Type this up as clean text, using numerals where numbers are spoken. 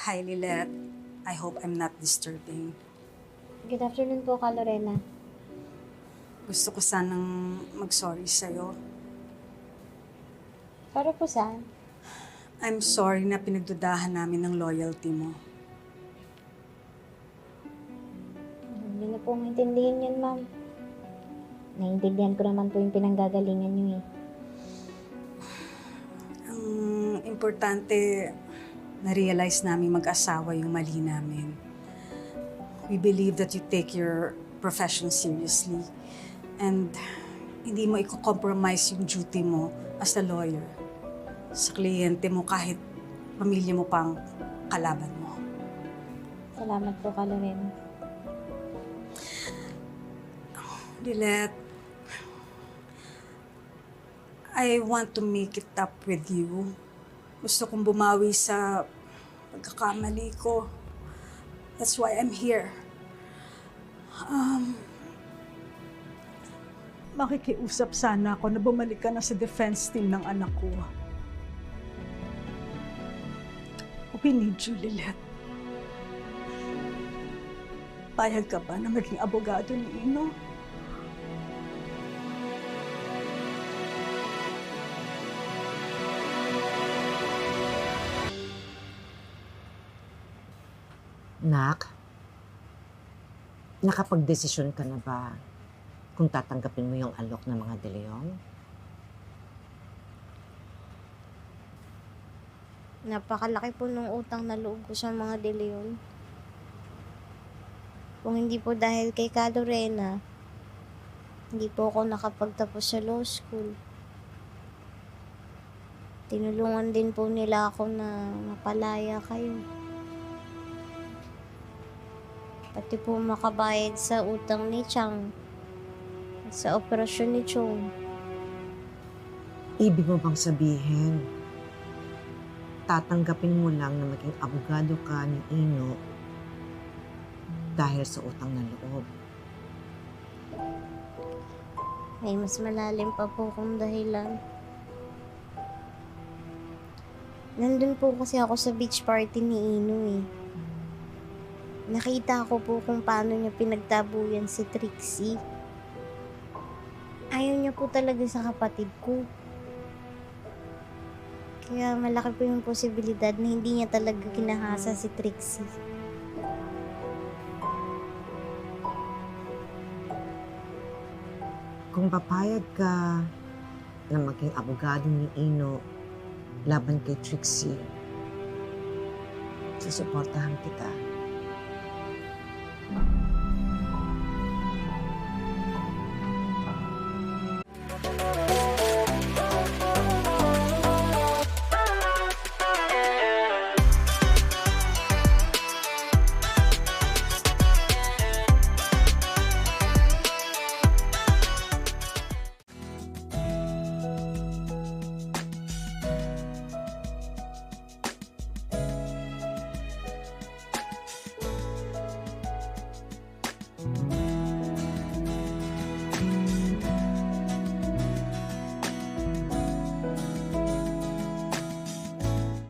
Hi, Lilet. I hope I'm not disturbing. Good afternoon po, Ka Lorena. Gusto ko sanang mag-sorry sa'yo. Para po saan? I'm sorry na pinagdudahan namin ng loyalty mo. Hindi na po maintindihan yan, ma'am. Naiintindihan ko naman po yung pinanggagalingan niyo eh. Ang importante, na-realize namin mag-asawa yung mali namin. We believe that you take your profession seriously and hindi mo i-compromise yung duty mo as a lawyer sa kliyente mo kahit pamilya mo pang kalaban mo. Salamat po, Ka Lorena. Lilet, I want to make it up with you. Gusto kong bumawi sa pagkakamali ko. That's why I'm here. Makikiusap sana ako na bumalik ka na sa defense team ng anak ko. We need you, Lilet. Payag ka ba na maging abogado ni Ino? Nak, nakapag-desisyon ka na ba kung tatanggapin mo yung alok ng mga De Leon? Napakalaki po nung utang na loob ko sa mga De Leon. Kung hindi po dahil kay Ka Lorena, hindi po ako nakapagtapos sa law school. Tinulungan din po nila ako na mapalaya kayo. Pati po makabayad sa utang ni Chang at sa operasyon ni Chong. Ibig mo bang sabihin, tatanggapin mo lang na maging abogado ka ni Ino dahil sa utang na loob? May mas malalim pa po kong dahilan. Nandun po kasi ako sa beach party ni Ino eh. Nakita ko po kung paano niya pinagtabuyan si Trixie. Ayaw niya po talaga sa kapatid ko. Kaya malaki po yung posibilidad na hindi niya talaga kinahasa si Trixie. Kung papayag ka na maging abogado ni Ino laban kay Trixie, susuportahan kita.